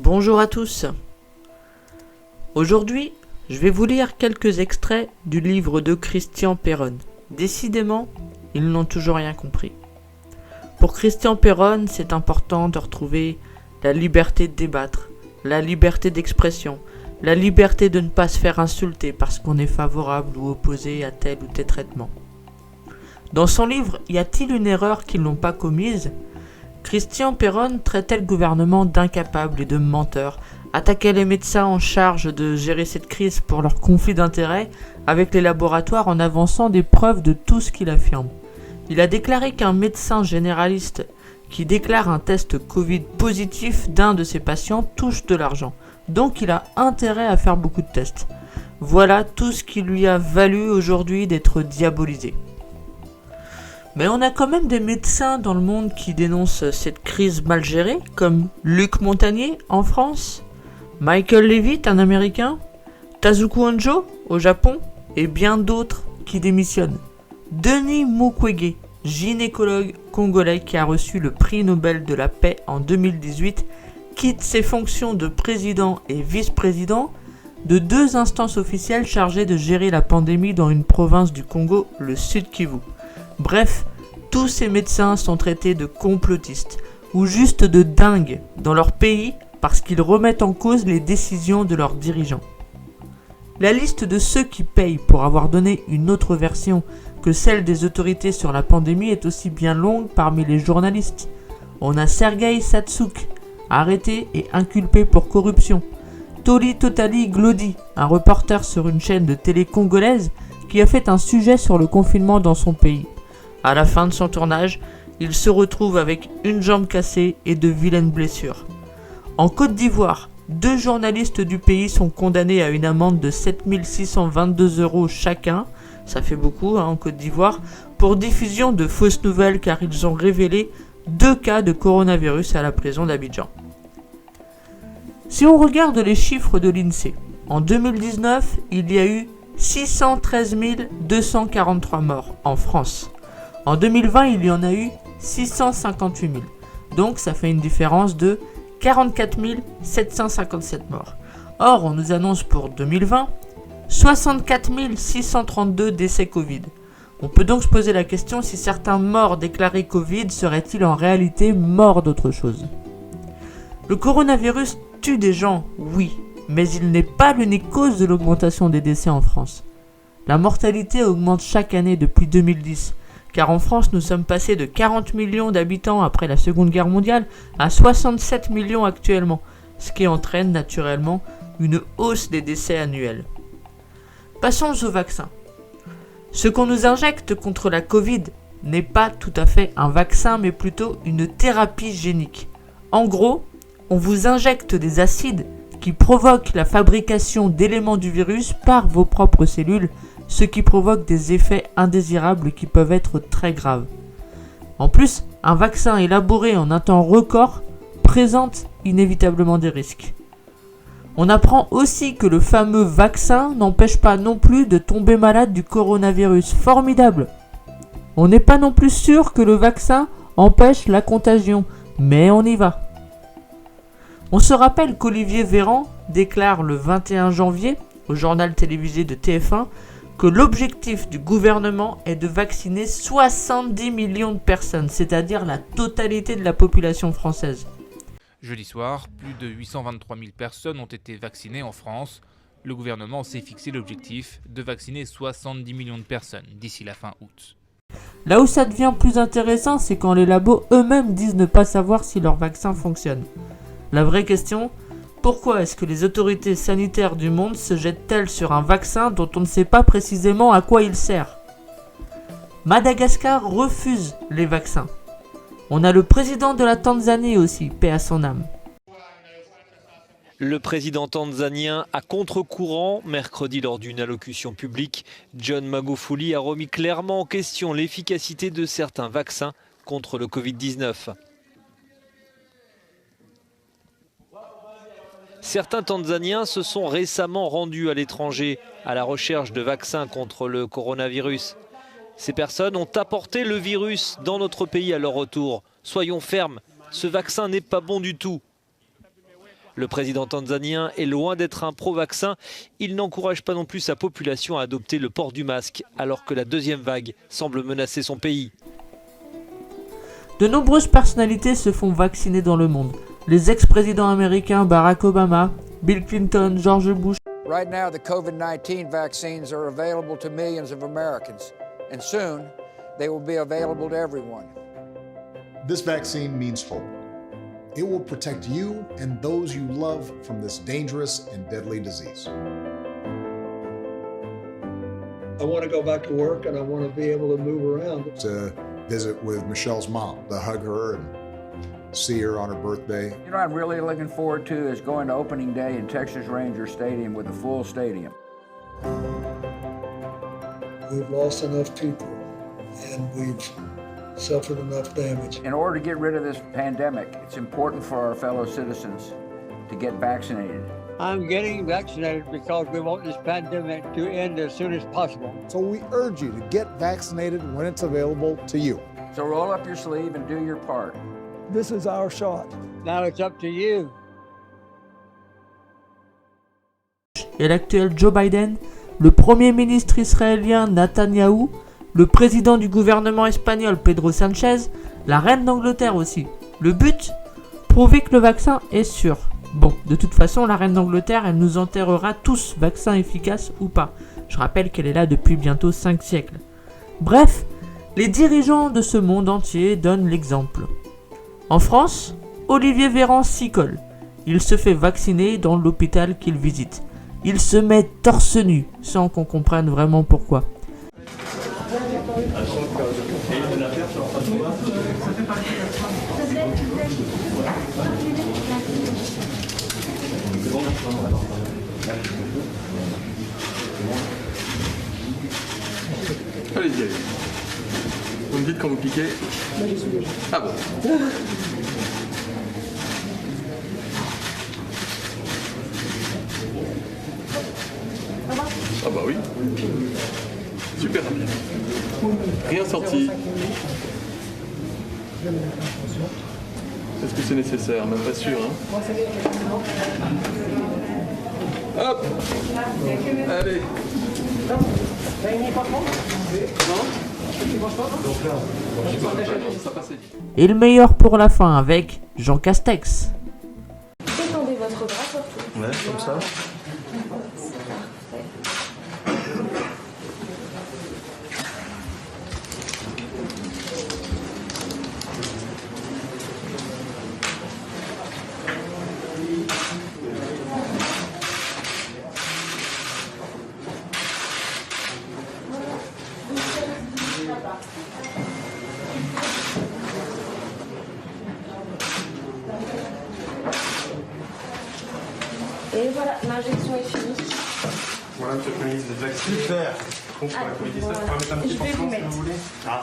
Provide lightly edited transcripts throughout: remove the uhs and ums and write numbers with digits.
Bonjour à tous. Aujourd'hui, je vais vous lire quelques extraits du livre de Christian Péronne. Décidément, ils n'ont toujours rien compris. Pour Christian Péronne, c'est important de retrouver la liberté de débattre, la liberté d'expression, la liberté de ne pas se faire insulter parce qu'on est favorable ou opposé à tel ou tel traitement. Dans son livre « Y a-t-il une erreur qu'ils n'ont pas commise ?», Christian Péronne traitait le gouvernement d'incapable et de menteur, attaquait les médecins en charge de gérer cette crise pour leur conflit d'intérêts avec les laboratoires en avançant des preuves de tout ce qu'il affirme. Il a déclaré qu'un médecin généraliste qui déclare un test Covid positif d'un de ses patients touche de l'argent. Donc il a intérêt à faire beaucoup de tests. Voilà tout ce qui lui a valu aujourd'hui d'être diabolisé. Mais on a quand même des médecins dans le monde qui dénoncent cette crise mal gérée, comme Luc Montagnier en France, Michael Levitt, un Américain, Tasuku Honjo au Japon, et bien d'autres qui démissionnent. Denis Mukwege, gynécologue congolais qui a reçu le prix Nobel de la paix en 2018, quitte ses fonctions de président et vice-président de deux instances officielles chargées de gérer la pandémie dans une province du Congo, le Sud Kivu. Bref, tous ces médecins sont traités de complotistes ou juste de dingues dans leur pays parce qu'ils remettent en cause les décisions de leurs dirigeants. La liste de ceux qui payent pour avoir donné une autre version que celle des autorités sur la pandémie est aussi bien longue parmi les journalistes. On a Sergueï Satsouk, arrêté et inculpé pour corruption. Toli Totali Glody, un reporter sur une chaîne de télé congolaise qui a fait un sujet sur le confinement dans son pays. À la fin de son tournage, il se retrouve avec une jambe cassée et de vilaines blessures. En Côte d'Ivoire, 2 journalistes du pays sont condamnés à une amende de 7 622 € chacun, ça fait beaucoup en Côte d'Ivoire, pour diffusion de fausses nouvelles car ils ont révélé 2 cas de coronavirus à la prison d'Abidjan. Si on regarde les chiffres de l'INSEE, en 2019, il y a eu 613 243 morts en France. En 2020, il y en a eu 658 000. Donc ça fait une différence de 44 757 morts. Or, on nous annonce pour 2020 64 632 décès Covid. On peut donc se poser la question si certains morts déclarés Covid seraient-ils en réalité morts d'autre chose. Le coronavirus tue des gens, oui, mais il n'est pas l'unique cause de l'augmentation des décès en France. La mortalité augmente chaque année depuis 2010, car en France nous sommes passés de 40 millions d'habitants après la Seconde Guerre mondiale à 67 millions actuellement, ce qui entraîne naturellement une hausse des décès annuels. Passons au vaccin. Ce qu'on nous injecte contre la Covid n'est pas tout à fait un vaccin mais plutôt une thérapie génique. En gros, on vous injecte des acides qui provoquent la fabrication d'éléments du virus par vos propres cellules, ce qui provoque des effets indésirables qui peuvent être très graves. En plus, un vaccin élaboré en un temps record présente inévitablement des risques. On apprend aussi que le fameux vaccin n'empêche pas non plus de tomber malade du coronavirus. Formidable! On n'est pas non plus sûr que le vaccin empêche la contagion, mais on y va. On se rappelle qu'Olivier Véran déclare le 21 janvier au journal télévisé de TF1 que l'objectif du gouvernement est de vacciner 70 millions de personnes, c'est-à-dire la totalité de la population française. Jeudi soir, plus de 823 000 personnes ont été vaccinées en France. Le gouvernement s'est fixé l'objectif de vacciner 70 millions de personnes d'ici la fin août. Là où ça devient plus intéressant, c'est quand les labos eux-mêmes disent ne pas savoir si leur vaccin fonctionne. La vraie question, pourquoi est-ce que les autorités sanitaires du monde se jettent-elles sur un vaccin dont on ne sait pas précisément à quoi il sert ? Madagascar refuse les vaccins. On a le président de la Tanzanie aussi, paix à son âme. Le président tanzanien à contre-courant, mercredi lors d'une allocution publique, John Magufuli a remis clairement en question l'efficacité de certains vaccins contre le Covid-19. Certains Tanzaniens se sont récemment rendus à l'étranger à la recherche de vaccins contre le coronavirus. Ces personnes ont apporté le virus dans notre pays à leur retour. Soyons fermes, ce vaccin n'est pas bon du tout. Le président tanzanien est loin d'être un pro-vaccin. Il n'encourage pas non plus sa population à adopter le port du masque, alors que la deuxième vague semble menacer son pays. De nombreuses personnalités se font vacciner dans le monde. Les ex-présidents américains Barack Obama, Bill Clinton, George Bush. Right now, the COVID-19 vaccines are available to millions of Americans, and soon they will be available to everyone. This vaccine means hope. It will protect you and those you love from this dangerous and deadly disease. I want to go back to work and I want to be able to move around. To visit with Michelle's mom, to hug her and see her on her birthday. You know what I'm really looking forward to is going to opening day in Texas Ranger Stadium with a full stadium. We've lost enough people and we've suffered enough damage. In order to get rid of this pandemic, it's important for our fellow citizens to get vaccinated. I'm getting vaccinated because we want this pandemic to end as soon as possible. So we urge you to get vaccinated when it's available to you. So roll up your sleeve and do your part. This is our shot. Now it's up to you. Et l'actuel Joe Biden, le premier ministre israélien Netanyahou, le président du gouvernement espagnol Pedro Sánchez, la reine d'Angleterre aussi. Le but ? Prouver que le vaccin est sûr. Bon, de toute façon, la reine d'Angleterre, elle nous enterrera tous, vaccin efficace ou pas. Je rappelle qu'elle est là depuis bientôt 5 siècles. Bref, les dirigeants de ce monde entier donnent l'exemple. En France, Olivier Véran s'y colle. Il se fait vacciner dans l'hôpital qu'il visite. Il se met torse nu, sans qu'on comprenne vraiment pourquoi. Allez-y, allez. Vous me dites quand vous piquez. Moi, je suis déjà. Ah bon. Ah bah oui. Super rapide. Rien sorti. Est-ce que c'est nécessaire? Même pas sûr, hein. Hop. Allez. Et le meilleur pour la fin avec Jean Castex. Étendez votre bras surtout. Ouais, comme ça. Et voilà, l'injection est finie. Voilà, monsieur le ministre, des vaccins. Super. Donc, Ah, vous pouvez voilà. mettre un petit Je vais pansement vous si mettre. vous voulez. Ah.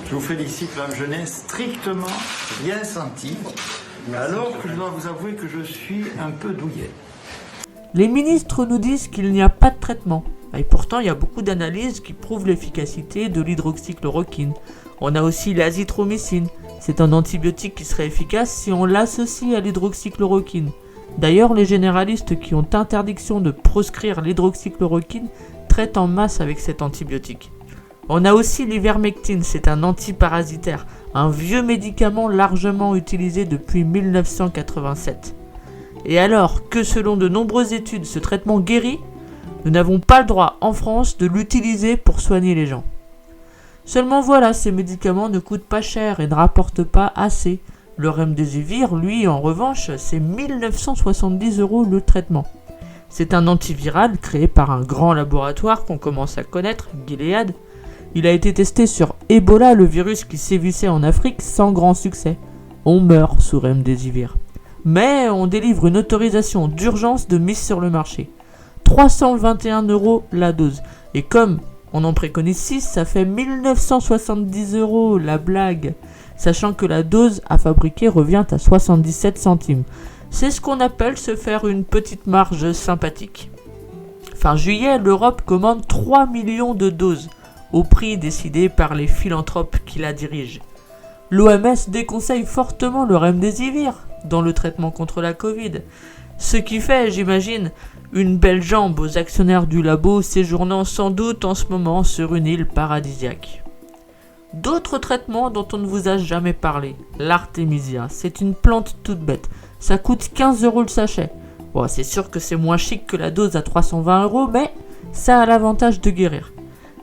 Je vous félicite, madame, je n'ai strictement rien senti, alors que je dois vous avouer que je suis un peu douillet. Les ministres nous disent qu'il n'y a pas de traitement. Et pourtant, il y a beaucoup d'analyses qui prouvent l'efficacité de l'hydroxychloroquine. On a aussi l'azithromycine. C'est un antibiotique qui serait efficace si on l'associe à l'hydroxychloroquine. D'ailleurs, les généralistes qui ont interdiction de proscrire l'hydroxychloroquine traitent en masse avec cet antibiotique. On a aussi l'ivermectine, c'est un antiparasitaire, un vieux médicament largement utilisé depuis 1987. Et alors que selon de nombreuses études, ce traitement guérit, nous n'avons pas le droit en France de l'utiliser pour soigner les gens. Seulement voilà, ces médicaments ne coûtent pas cher et ne rapportent pas assez. Le remdesivir, lui, en revanche, c'est 1970 € le traitement. C'est un antiviral créé par un grand laboratoire qu'on commence à connaître, Gilead. Il a été testé sur Ebola, le virus qui sévissait en Afrique, sans grand succès. On meurt sous remdesivir. Mais on délivre une autorisation d'urgence de mise sur le marché. 321 € la dose. Et comme on en préconise 6, ça fait 1970 €, la blague. Sachant que la dose à fabriquer revient à 77 centimes. C'est ce qu'on appelle se faire une petite marge sympathique. Fin juillet, l'Europe commande 3 millions de doses, au prix décidé par les philanthropes qui la dirigent. L'OMS déconseille fortement le remdesivir dans le traitement contre la Covid. Ce qui fait, j'imagine, une belle jambe aux actionnaires du labo séjournant sans doute en ce moment sur une île paradisiaque. D'autres traitements dont on ne vous a jamais parlé. L'artémisia, c'est une plante toute bête. Ça coûte 15 € le sachet. Bon, c'est sûr que c'est moins chic que la dose à 320 €, mais ça a l'avantage de guérir.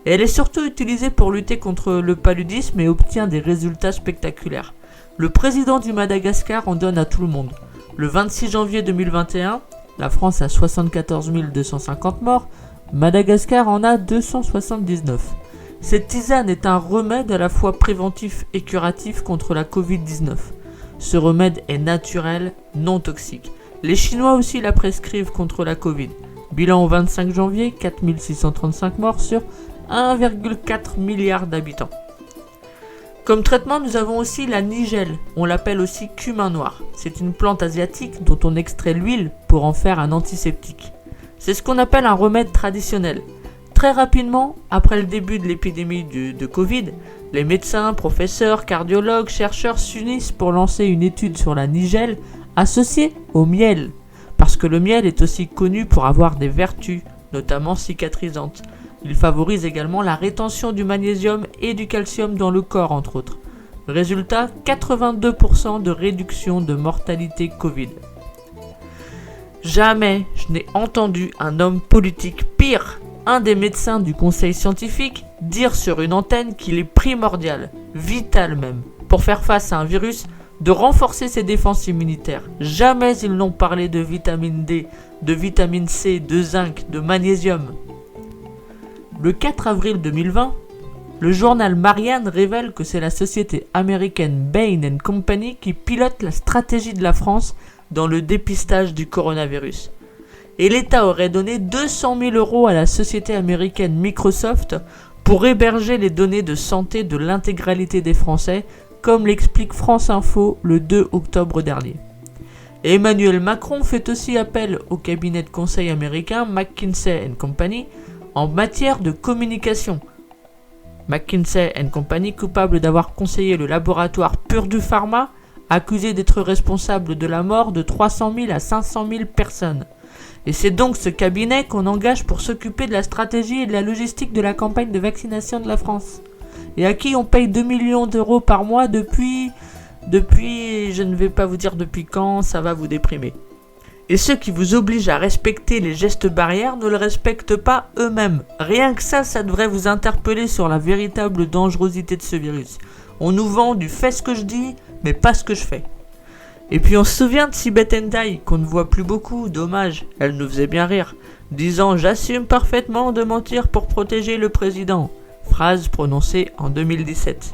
Et elle est surtout utilisée pour lutter contre le paludisme et obtient des résultats spectaculaires. Le président du Madagascar en donne à tout le monde. Le 26 janvier 2021, la France a 74 250 morts, Madagascar en a 279. Cette tisane est un remède à la fois préventif et curatif contre la Covid-19. Ce remède est naturel, non toxique. Les Chinois aussi la prescrivent contre la Covid. Bilan au 25 janvier, 4635 morts sur 1,4 milliard d'habitants. Comme traitement, nous avons aussi la nigelle, on l'appelle aussi cumin noir. C'est une plante asiatique dont on extrait l'huile pour en faire un antiseptique. C'est ce qu'on appelle un remède traditionnel. Très rapidement, après le début de l'épidémie de Covid, les médecins, professeurs, cardiologues, chercheurs s'unissent pour lancer une étude sur la nigelle associée au miel. Parce que le miel est aussi connu pour avoir des vertus, notamment cicatrisantes. Il favorise également la rétention du magnésium et du calcium dans le corps, entre autres. Résultat, 82% de réduction de mortalité Covid. Jamais je n'ai entendu un homme politique pire, un des médecins du conseil scientifique, dire sur une antenne qu'il est primordial, vital même, pour faire face à un virus, de renforcer ses défenses immunitaires. Jamais ils n'ont parlé de vitamine D, de vitamine C, de zinc, de magnésium. Le 4 avril 2020, le journal Marianne révèle que c'est la société américaine Bain & Company qui pilote la stratégie de la France dans le dépistage du coronavirus. Et l'État aurait donné 200 000 € à la société américaine Microsoft pour héberger les données de santé de l'intégralité des Français, comme l'explique France Info le 2 octobre dernier. Et Emmanuel Macron fait aussi appel au cabinet de conseil américain McKinsey & Company en matière de communication. McKinsey & Company, coupable d'avoir conseillé le laboratoire Purdue Pharma, accusé d'être responsable de la mort de 300 000 à 500 000 personnes. Et c'est donc ce cabinet qu'on engage pour s'occuper de la stratégie et de la logistique de la campagne de vaccination de la France. Et à qui on paye 2 millions d'euros par mois depuis, je ne vais pas vous dire depuis quand, ça va vous déprimer. Et ceux qui vous obligent à respecter les gestes barrières ne le respectent pas eux-mêmes. Rien que ça devrait vous interpeller sur la véritable dangerosité de ce virus. On nous vend du fais ce que je dis, mais pas ce que je fais. Et puis on se souvient de Sibeth Ndiaye, qu'on ne voit plus beaucoup, dommage, elle nous faisait bien rire, disant « J'assume parfaitement de mentir pour protéger le président », phrase prononcée en 2017.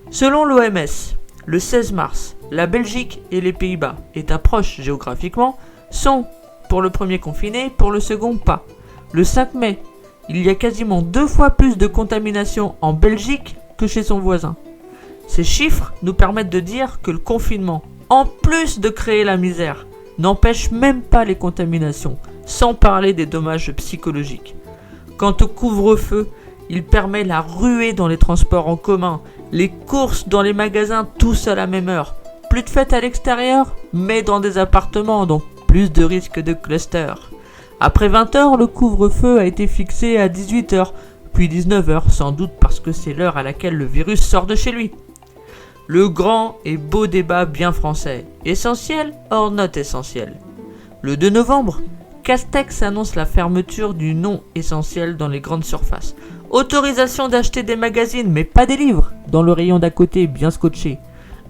Selon l'OMS, le 16 mars, la Belgique et les Pays-Bas, états proches géographiquement, sont pour le premier confiné, pour le second pas. Le 5 mai, il y a quasiment 2 fois plus de contamination en Belgique que chez son voisin. Ces chiffres nous permettent de dire que le confinement, en plus de créer la misère, n'empêche même pas les contaminations, sans parler des dommages psychologiques. Quant au couvre-feu, il permet la ruée dans les transports en commun, les courses dans les magasins tous à la même heure. Plus de fêtes à l'extérieur, mais dans des appartements, donc plus de risques de cluster. Après 20h, le couvre-feu a été fixé à 18h, puis 19h, sans doute parce que c'est l'heure à laquelle le virus sort de chez lui. Le grand et beau débat bien français, essentiel or not essentiel. Le 2 novembre, Castex annonce la fermeture du non essentiel dans les grandes surfaces. Autorisation d'acheter des magazines mais pas des livres, dans le rayon d'à côté bien scotché.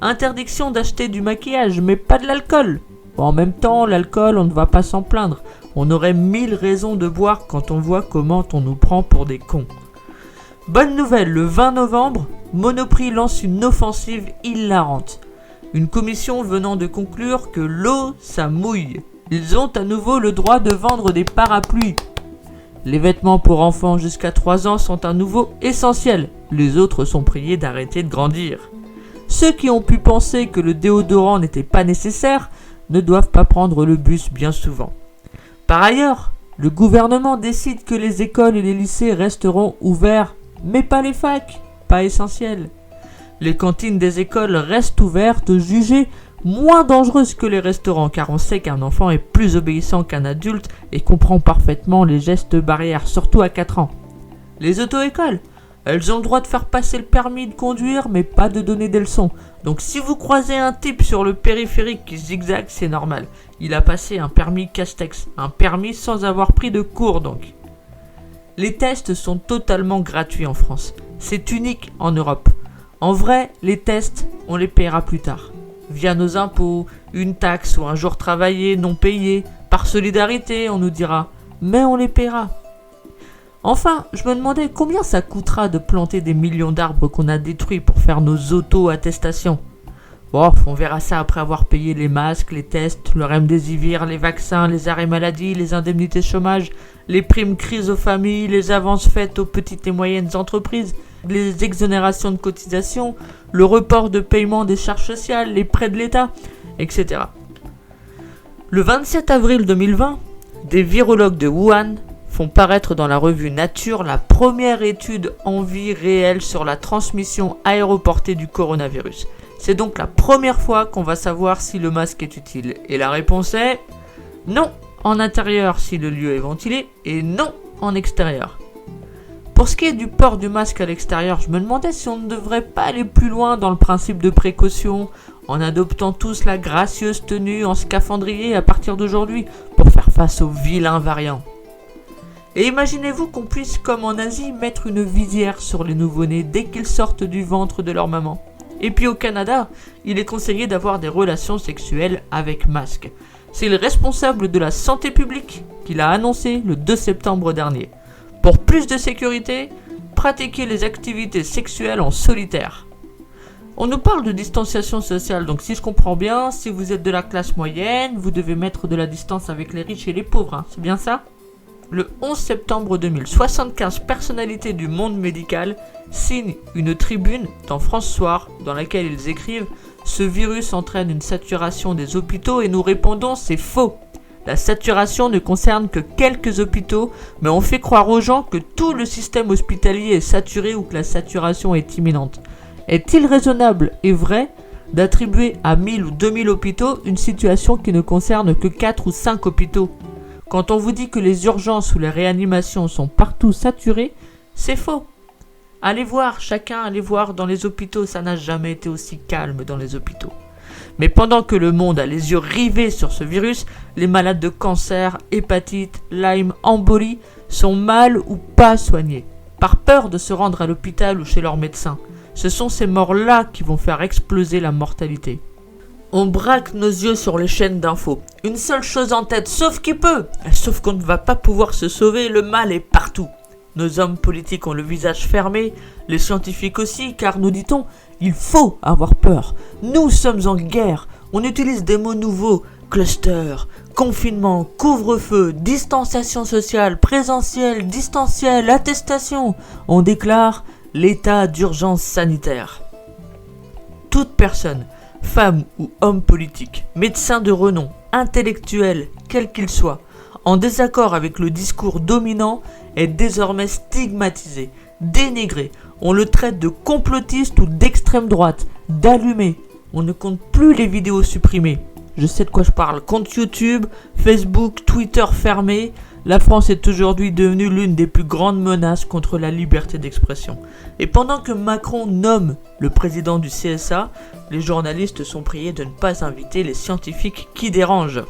Interdiction d'acheter du maquillage mais pas de l'alcool. Bon, en même temps, l'alcool on ne va pas s'en plaindre. On aurait 1000 raisons de boire quand on voit comment on nous prend pour des cons. Bonne nouvelle, le 20 novembre, Monoprix lance une offensive hilarante. Une commission venant de conclure que l'eau, ça mouille. Ils ont à nouveau le droit de vendre des parapluies. Les vêtements pour enfants jusqu'à 3 ans sont à nouveau essentiels. Les autres sont priés d'arrêter de grandir. Ceux qui ont pu penser que le déodorant n'était pas nécessaire ne doivent pas prendre le bus bien souvent. Par ailleurs, le gouvernement décide que les écoles et les lycées resteront ouverts, mais pas les facs, pas essentiels. Les cantines des écoles restent ouvertes, jugées moins dangereuses que les restaurants, car on sait qu'un enfant est plus obéissant qu'un adulte et comprend parfaitement les gestes barrières, surtout à 4 ans. Les auto-écoles, elles ont le droit de faire passer le permis de conduire, mais pas de donner des leçons. Donc si vous croisez un type sur le périphérique qui zigzague, c'est normal. Il a passé un permis Castex, un permis sans avoir pris de cours donc. Les tests sont totalement gratuits en France. C'est unique en Europe. En vrai, les tests, on les paiera plus tard. Via nos impôts, une taxe ou un jour travaillé non payé, par solidarité, on nous dira. Mais on les paiera. Enfin, je me demandais combien ça coûtera de planter des millions d'arbres qu'on a détruits pour faire nos auto-attestations. Bon, on verra ça après avoir payé les masques, les tests, le remdesivir, les vaccins, les arrêts maladie, les indemnités chômage, les primes crise aux familles, les avances faites aux petites et moyennes entreprises, les exonérations de cotisations, le report de paiement des charges sociales, les prêts de l'État, etc. Le 27 avril 2020, des virologues de Wuhan font paraître dans la revue Nature la première étude en vie réelle sur la transmission aéroportée du coronavirus. C'est donc la première fois qu'on va savoir si le masque est utile. Et la réponse est non en intérieur si le lieu est ventilé et non en extérieur. Pour ce qui est du port du masque à l'extérieur, je me demandais si on ne devrait pas aller plus loin dans le principe de précaution en adoptant tous la gracieuse tenue en scaphandrier à partir d'aujourd'hui pour faire face aux vilains variants. Et imaginez-vous qu'on puisse, comme en Asie, mettre une visière sur les nouveau-nés dès qu'ils sortent du ventre de leur maman. Et puis au Canada, il est conseillé d'avoir des relations sexuelles avec masque. C'est le responsable de la santé publique qui l'a annoncé le 2 septembre dernier. Pour plus de sécurité, pratiquez les activités sexuelles en solitaire. On nous parle de distanciation sociale, donc si je comprends bien, si vous êtes de la classe moyenne, vous devez mettre de la distance avec les riches et les pauvres, hein, c'est bien ça ? Le 11 septembre 2000, 75 personnalités du monde médical signent une tribune dans France Soir dans laquelle ils écrivent « Ce virus entraîne une saturation des hôpitaux et nous répondons c'est faux. La saturation ne concerne que quelques hôpitaux, mais on fait croire aux gens que tout le système hospitalier est saturé ou que la saturation est imminente. Est-il raisonnable et vrai d'attribuer à 1000 ou 2000 hôpitaux une situation qui ne concerne que 4 ou 5 hôpitaux ? Quand on vous dit que les urgences ou les réanimations sont partout saturées, c'est faux. Allez voir, chacun allez voir dans les hôpitaux, ça n'a jamais été aussi calme dans les hôpitaux. Mais pendant que le monde a les yeux rivés sur ce virus, les malades de cancer, hépatite, Lyme, embolie sont mal ou pas soignés, par peur de se rendre à l'hôpital ou chez leur médecin. Ce sont ces morts-là qui vont faire exploser la mortalité. On braque nos yeux sur les chaînes d'infos. Une seule chose en tête, sauf qui peut. Sauf qu'on ne va pas pouvoir se sauver, le mal est partout. Nos hommes politiques ont le visage fermé, les scientifiques aussi, car nous dit-on, il faut avoir peur. Nous sommes en guerre. On utilise des mots nouveaux, cluster, confinement, couvre-feu, distanciation sociale, présentiel, distanciel, attestation. On déclare l'état d'urgence sanitaire. Toute personne, femme ou homme politique, médecin de renom, intellectuel, quel qu'il soit, en désaccord avec le discours dominant, est désormais stigmatisé, dénigré. On le traite de complotiste ou d'extrême droite, d'allumé. On ne compte plus les vidéos supprimées. Je sais de quoi je parle. Compte YouTube, Facebook, Twitter fermés. La France est aujourd'hui devenue l'une des plus grandes menaces contre la liberté d'expression. Et pendant que Macron nomme le président du CSA, les journalistes sont priés de ne pas inviter les scientifiques qui dérangent.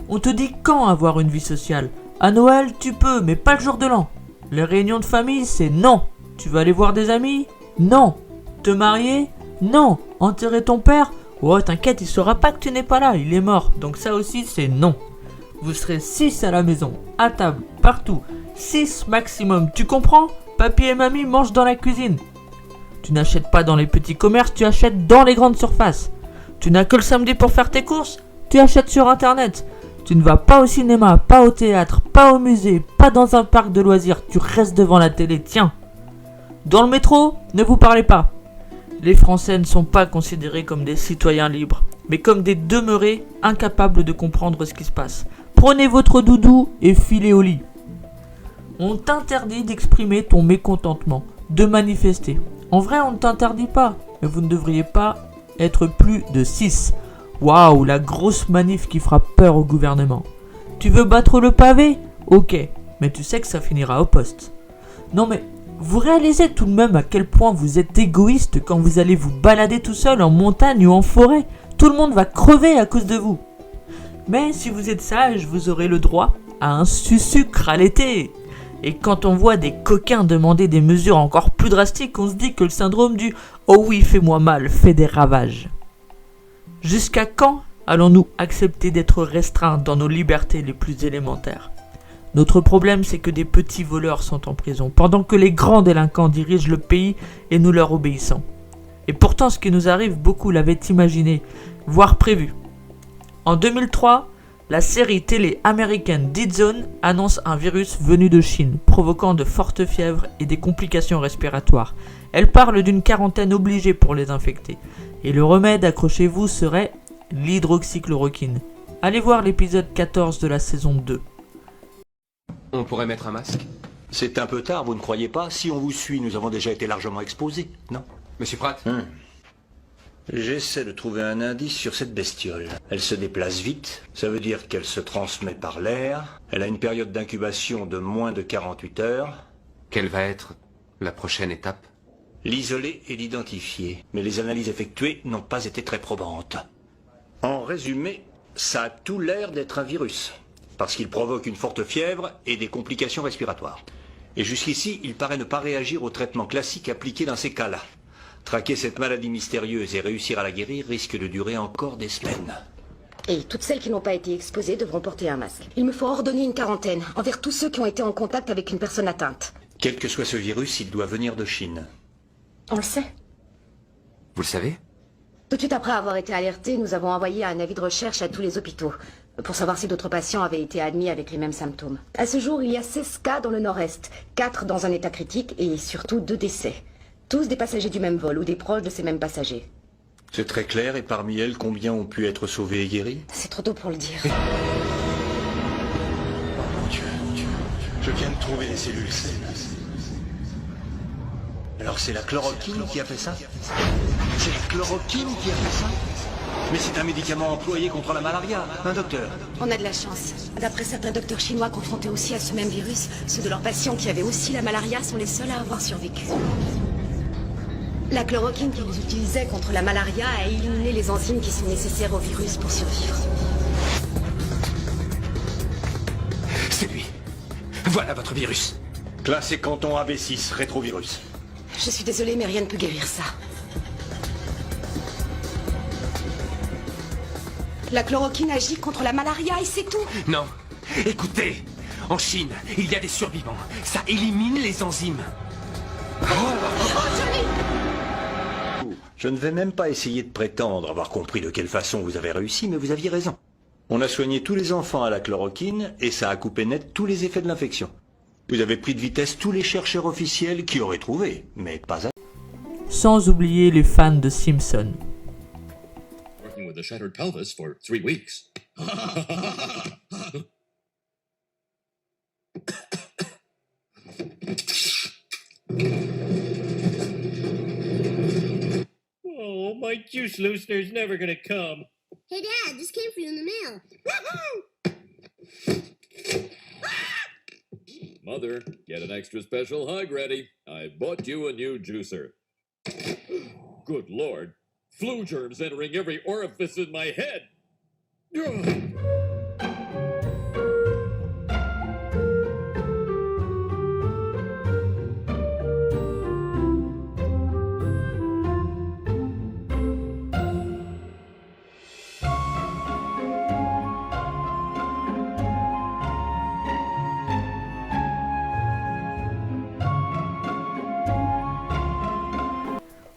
On te dit quand avoir une vie sociale. À Noël, tu peux, mais pas le jour de l'an. Les réunions de famille, c'est non. Tu vas aller voir des amis ? Non. Te marier ? Non. Enterrer ton père ? Oh, t'inquiète, il saura pas que tu n'es pas là, il est mort. Donc ça aussi, c'est non. Vous serez 6 à la maison, à table, partout. 6 maximum, tu comprends ? Papy et mamie mangent dans la cuisine. Tu n'achètes pas dans les petits commerces, tu achètes dans les grandes surfaces. Tu n'as que le samedi pour faire tes courses ? Tu achètes sur internet. Tu ne vas pas au cinéma, pas au théâtre, pas au musée, pas dans un parc de loisirs. Tu restes devant la télé, tiens. Dans le métro, ne vous parlez pas. Les Français ne sont pas considérés comme des citoyens libres, mais comme des demeurés incapables de comprendre ce qui se passe. Prenez votre doudou et filez au lit. On t'interdit d'exprimer ton mécontentement, de manifester. En vrai, on ne t'interdit pas, mais vous ne devriez pas être plus de 6. Waouh, la grosse manif qui fera peur au gouvernement. Tu veux battre le pavé? Ok, mais tu sais que ça finira au poste. Non mais, vous réalisez tout de même à quel point vous êtes égoïste quand vous allez vous balader tout seul en montagne ou en forêt. Tout le monde va crever à cause de vous. Mais si vous êtes sage, vous aurez le droit à un sucre à l'été. Et quand on voit des coquins demander des mesures encore plus drastiques, on se dit que le syndrome du « oh oui, fais-moi mal » fait des ravages. Jusqu'à quand allons-nous accepter d'être restreints dans nos libertés les plus élémentaires? Notre problème, c'est que des petits voleurs sont en prison, pendant que les grands délinquants dirigent le pays et nous leur obéissons. Et pourtant, ce qui nous arrive, beaucoup l'avaient imaginé, voire prévu. En 2003, la série télé américaine Dead Zone annonce un virus venu de Chine, provoquant de fortes fièvres et des complications respiratoires. Elle parle d'une quarantaine obligée pour les infectés. Et le remède, accrochez-vous, serait l'hydroxychloroquine. Allez voir l'épisode 14 de la saison 2. On pourrait mettre un masque? C'est un peu tard, vous ne croyez pas? Si on vous suit, nous avons déjà été largement exposés, non? Monsieur Pratt? J'essaie de trouver un indice sur cette bestiole. Elle se déplace vite, ça veut dire qu'elle se transmet par l'air. Elle a une période d'incubation de moins de 48 heures. Quelle va être la prochaine étape? L'isoler et l'identifier. Mais les analyses effectuées n'ont pas été très probantes. En résumé, ça a tout l'air d'être un virus. Parce qu'il provoque une forte fièvre et des complications respiratoires. Et jusqu'ici, il paraît ne pas réagir aux traitements classiques appliqués dans ces cas-là. Traquer cette maladie mystérieuse et réussir à la guérir risque de durer encore des semaines. Et toutes celles qui n'ont pas été exposées devront porter un masque. Il me faut ordonner une quarantaine envers tous ceux qui ont été en contact avec une personne atteinte. Quel que soit ce virus, il doit venir de Chine. On le sait. Vous le savez? Tout de suite après avoir été alertés, nous avons envoyé un avis de recherche à tous les hôpitaux pour savoir si d'autres patients avaient été admis avec les mêmes symptômes. À ce jour, il y a 16 cas dans le nord-est, 4 dans un état critique et surtout 2 décès. Tous des passagers du même vol ou des proches de ces mêmes passagers. C'est très clair, et parmi elles, combien ont pu être sauvés et guéris? C'est trop tôt pour le dire. Oh mon Dieu, je viens de trouver les cellules saines. Alors c'est la chloroquine qui a fait ça? C'est la chloroquine qui a fait ça? Mais c'est un médicament employé contre la malaria, un docteur. On a de la chance. D'après certains docteurs chinois confrontés aussi à ce même virus, ceux de leurs patients qui avaient aussi la malaria sont les seuls à avoir survécu. La chloroquine qu'ils utilisaient contre la malaria a éliminé les enzymes qui sont nécessaires au virus pour survivre. C'est lui. Voilà votre virus. Classé canton AB6, rétrovirus. Je suis désolée, mais rien ne peut guérir ça. La chloroquine agit contre la malaria et c'est tout. Non. Écoutez, en Chine, il y a des survivants. Ça élimine les enzymes. Je ne vais même pas essayer de prétendre avoir compris de quelle façon vous avez réussi, mais vous aviez raison. On a soigné tous les enfants à la chloroquine et ça a coupé net tous les effets de l'infection. Vous avez pris de vitesse tous les chercheurs officiels qui auraient trouvé, mais pas à... Sans oublier les fans de Simpson. Working with a shattered pelvis for 3 weeks. Oh, my juice loosener's never gonna come. Hey, Dad, this came for you in the mail. Mother, get an extra special hug ready. I bought you a new juicer. Good Lord. Flu germs entering every orifice in my head.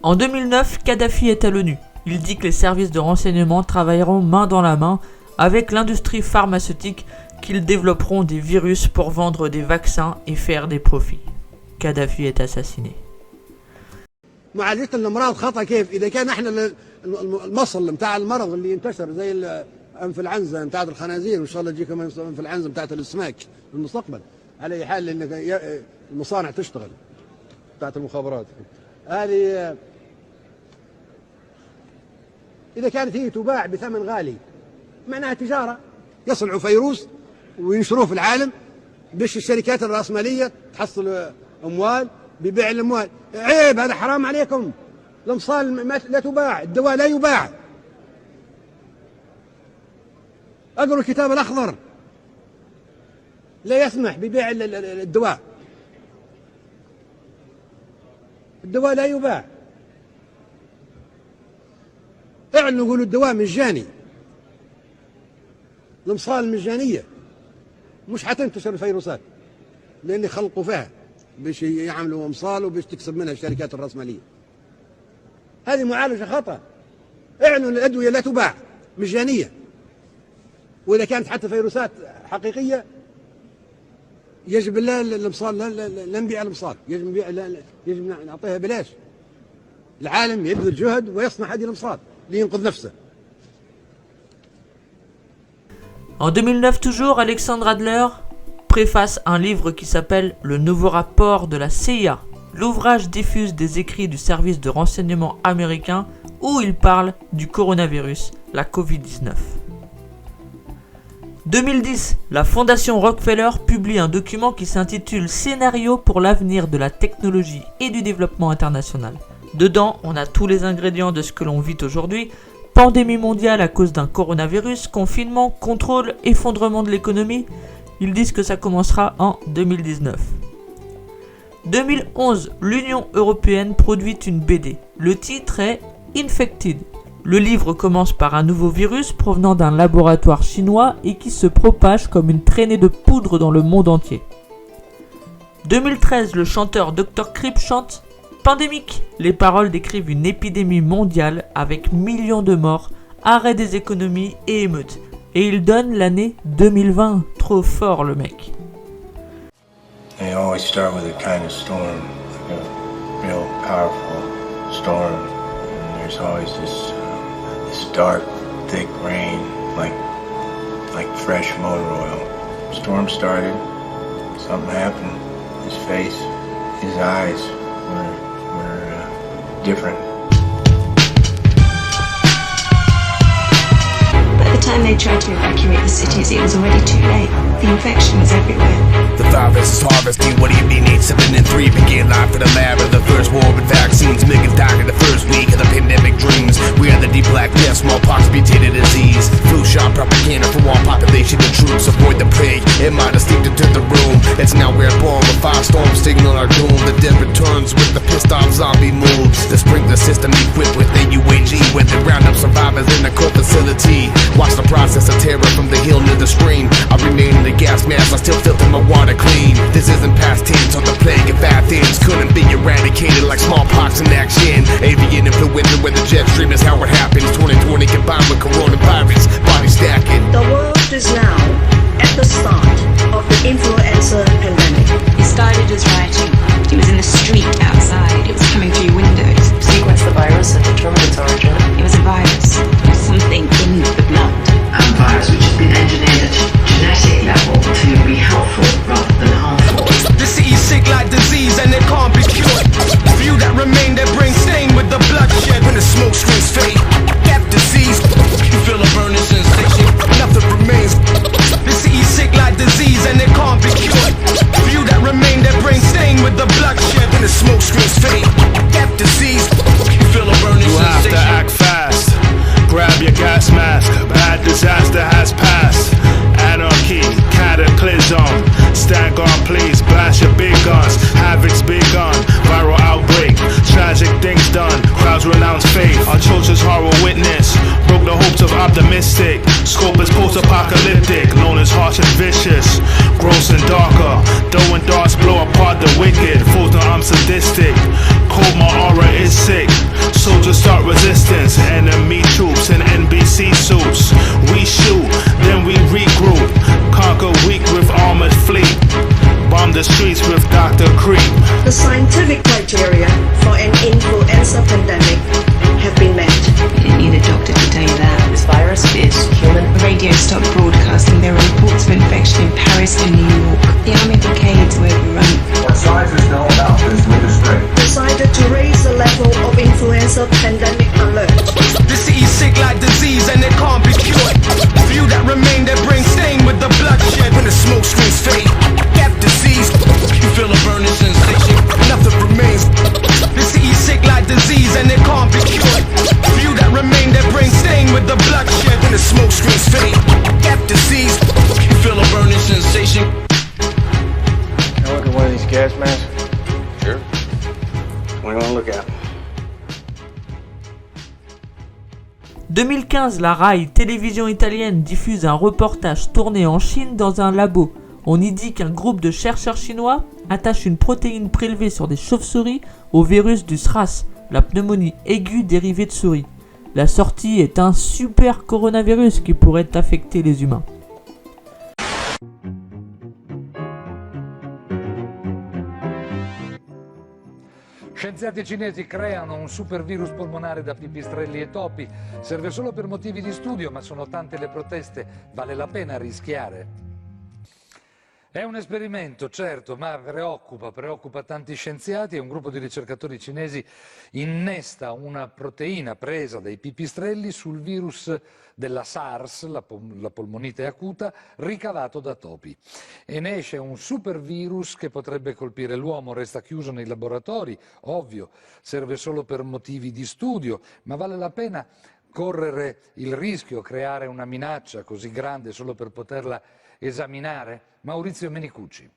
En 2009, Kadhafi est à l'ONU. Il dit que les services de renseignement travailleront main dans la main avec l'industrie pharmaceutique, qu'ils développeront des virus pour vendre des vaccins et faire des profits. Kadhafi est assassiné. معالجة الأمراض خطأ كيف؟ إذا كان احنا المصل بتاع المرض اللي ينتشر زي الانفلونزا بتاعت الخنازير وإن شاء الله تجيكم الانفلونزا بتاعت الأسماك في المستقبل. على أي حال إن المصانع تشتغل بتاعت المخابرات. هذه إذا كانت هي تباع بثمن غالي معناها تجارة، يصنعوا فيروس وينشروه في العالم باش الشركات الرأسمالية تحصل أموال ببيع الأموال. عيب، هذا حرام عليكم. الأمصال لا تباع، الدواء لا يباع. اقروا الكتاب الأخضر لا يسمح ببيع الدواء. الدواء لا يباع. اعلنوا يقولوا الدواء مجاني، الامصال مجانيه، مش حتنتشر الفيروسات لان خلقوا فيها باش يعملوا امصال وباش تكسب منها الشركات الراسماليه. هذه معالجه خطا. اعلنوا الادويه لا تباع مجانيه، واذا كانت حتى فيروسات حقيقيه يجب الامصال، لا نبيع الامصال، يجب نعطيها بلاش. العالم يبذل جهد ويصنع هذه الامصال لينقذ نفسه. En 2009 toujours, Alexandre Adler préface un livre qui s'appelle Le nouveau rapport de la CIA. L'ouvrage diffuse des écrits du service de renseignement américain où il parle du coronavirus, la Covid-19. 2010, la Fondation Rockefeller publie un document qui s'intitule Scénario pour l'avenir de la technologie et du développement international. Dedans, on a tous les ingrédients de ce que l'on vit aujourd'hui. Pandémie mondiale à cause d'un coronavirus, confinement, contrôle, effondrement de l'économie. Ils disent que ça commencera en 2019. 2011, l'Union européenne produit une BD. Le titre est Infected. Le livre commence par un nouveau virus provenant d'un laboratoire chinois et qui se propage comme une traînée de poudre dans le monde entier. 2013, le chanteur Dr. Creep chante Pandémique. Les paroles décrivent une épidémie mondiale avec millions de morts, arrêt des économies et émeutes. Et il donne l'année 2020. Trop fort le mec. They always start with a kind of storm, like a real powerful storm. And there's always this dark, thick rain, like fresh motor oil. Storm started, something happened. His face, his eyes were different. By the time they tried to evacuate the cities, it was already too late. The infection was everywhere. The virus is harvesting. What do you mean 8, 7, and 3 begin live for the lab of the first war with vaccines. Millions died in the first week of the pandemic dreams. We are the deep black death, smallpox, mutated disease. Flu shot propaganda for all population and troops. Avoid the plague, it might have sneaked into the room. It's now we're born with 5 storms signal our doom. The dead returns with the pissed off zombie moves. The sprinkler system equipped with AUAG, where they round up survivors in a cold facility. Watch the process of terror from the hill to the stream. I remain in the gas mask, I still filter my water clean. This isn't past tense, on the plague of bad things couldn't be eradicated like smallpox in action. Avian influenza where the jet stream is how it happens. 2020 combined with coronavirus, body stacking. The world is now at the start of the influenza pandemic. It started as rioting. It was in the street outside. It was coming through windows. Sequence the virus and determine its origin. It was a virus. It was something in the blood. A virus which has been engineered at genetic level to be helpful rather than harmful. The city's sick like disease and it can't be cured. Few that remain, their brain stained with the bloodshed. When the smoke screens fade, death disease. You feel a burning sensation, nothing remains. The city's sick like disease and it can't be cured. Few that remain, their brain stained with the bloodshed. When the smoke screens fade, death disease. You feel a burning sensation. You have to act fast. Grab your gas mask. Bad disaster has passed. Anarchy, cataclysm. Stand guard, please. Blast your big guns. Havoc's begun. Viral outbreak. Tragic things done. Crowds renounce faith. Our children's horror witness. Broke the hopes of optimistic. Scope is post-apocalyptic. Known as harsh and vicious. Gross and darker. Though and darts blow apart the wicked. Fools know I'm sadistic. Cold, my aura is sick. Soldiers start resistance. Enemy troops in NBC suits. We shoot, then we regroup. Conquer weak with armored fleet. Bomb the streets with Dr. Creep. The scientific criteria for an influenza pandemic have been met. You didn't need a doctor to tell you that. This virus is human. Radio stopped broadcasting. There were reports of infection in Paris and New York. The army brigades were overrun. What scientists know about this latest strain? Decided to raise the level Universal Pandemic Alert. The city's sick like disease and it can't be cured. Few that remain that bring stain with the bloodshed. When the smoke screens fade, death disease, you feel a burning sensation, nothing remains. The city's sick like disease and it can't be cured. Few that remain that bring stain with the bloodshed. When the smoke screens fade, death disease, you feel a burning sensation. Can I look at one of these gas masks? Sure. What do you want to look at? 2015, la RAI, télévision italienne, diffuse un reportage tourné en Chine dans un labo. On y dit qu'un groupe de chercheurs chinois attache une protéine prélevée sur des chauves-souris au virus du SRAS, la pneumonie aiguë dérivée de souris. La sortie est un super coronavirus qui pourrait affecter les humains. Scienziati cinesi creano un supervirus polmonare da pipistrelli e topi. Serve solo per motivi di studio, ma sono tante le proteste. Vale la pena rischiare? È un esperimento, certo, ma preoccupa tanti scienziati e un gruppo di ricercatori cinesi innesta una proteina presa dai pipistrelli sul virus della SARS, la polmonite acuta, ricavato da topi. E ne esce un supervirus che potrebbe colpire l'uomo, resta chiuso nei laboratori, ovvio, serve solo per motivi di studio, ma vale la pena correre il rischio, creare una minaccia così grande solo per poterla esaminare? Maurizio Menicucci.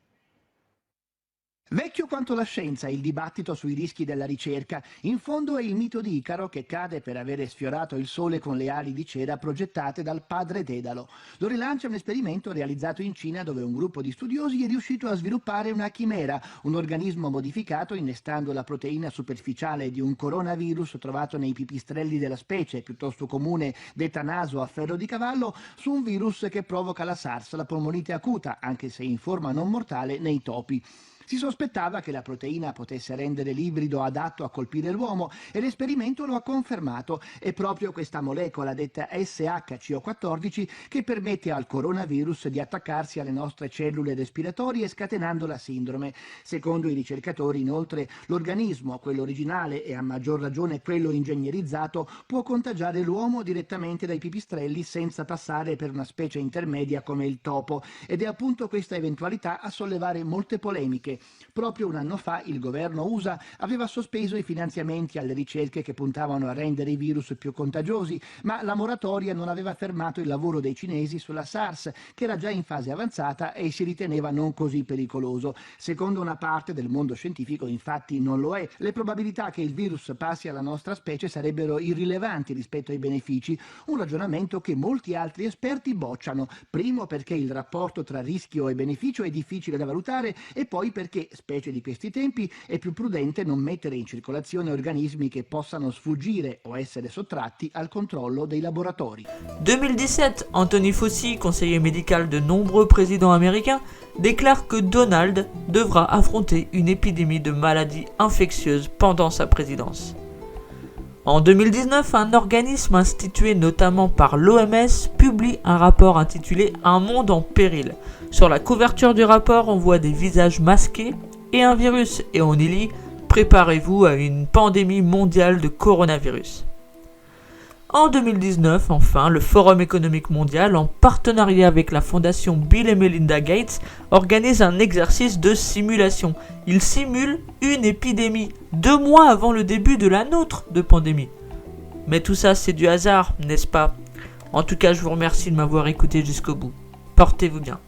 Vecchio quanto la scienza il dibattito sui rischi della ricerca. In fondo è il mito di Icaro che cade per avere sfiorato il sole con le ali di cera progettate dal padre Dedalo. Lo rilancia un esperimento realizzato in Cina dove un gruppo di studiosi è riuscito a sviluppare una chimera, un organismo modificato innestando la proteina superficiale di un coronavirus trovato nei pipistrelli della specie, piuttosto comune detta naso a ferro di cavallo, su un virus che provoca la SARS, la polmonite acuta, anche se in forma non mortale, nei topi. Si sospettava che la proteina potesse rendere l'ibrido adatto a colpire l'uomo e l'esperimento lo ha confermato. È proprio questa molecola detta SHCO14 che permette al coronavirus di attaccarsi alle nostre cellule respiratorie scatenando la sindrome. Secondo i ricercatori, inoltre, l'organismo, quello originale e a maggior ragione quello ingegnerizzato, può contagiare l'uomo direttamente dai pipistrelli senza passare per una specie intermedia come il topo. Ed è appunto questa eventualità a sollevare molte polemiche. Proprio un anno fa il governo USA aveva sospeso i finanziamenti alle ricerche che puntavano a rendere i virus più contagiosi, ma la moratoria non aveva fermato il lavoro dei cinesi sulla SARS, che era già in fase avanzata e si riteneva non così pericoloso. Secondo una parte del mondo scientifico, infatti, non lo è. Le probabilità che il virus passi alla nostra specie sarebbero irrilevanti rispetto ai benefici, un ragionamento che molti altri esperti bocciano, primo perché il rapporto tra rischio e beneficio è difficile da valutare e poi perché, specie di questi tempi, è più prudente non mettere in circolazione organismi che possano sfuggire o essere sottratti al controllo dei laboratori. 2017, Anthony Fauci, conseiller médical de nombreux présidents américains, déclare que Donald devra affronter une épidémie de maladies infectieuses pendant sa présidence. En 2019, un organisme institué notamment par l'OMS publie un rapport intitulé « Un monde en péril ». Sur la couverture du rapport, on voit des visages masqués et un virus, et on y lit « Préparez-vous à une pandémie mondiale de coronavirus ». En 2019, enfin, le Forum économique mondial, en partenariat avec la fondation Bill et Melinda Gates, organise un exercice de simulation. Il simule une épidémie, 2 mois avant le début de la nôtre de pandémie. Mais tout ça, c'est du hasard, n'est-ce pas? En tout cas, je vous remercie de m'avoir écouté jusqu'au bout. Portez-vous bien.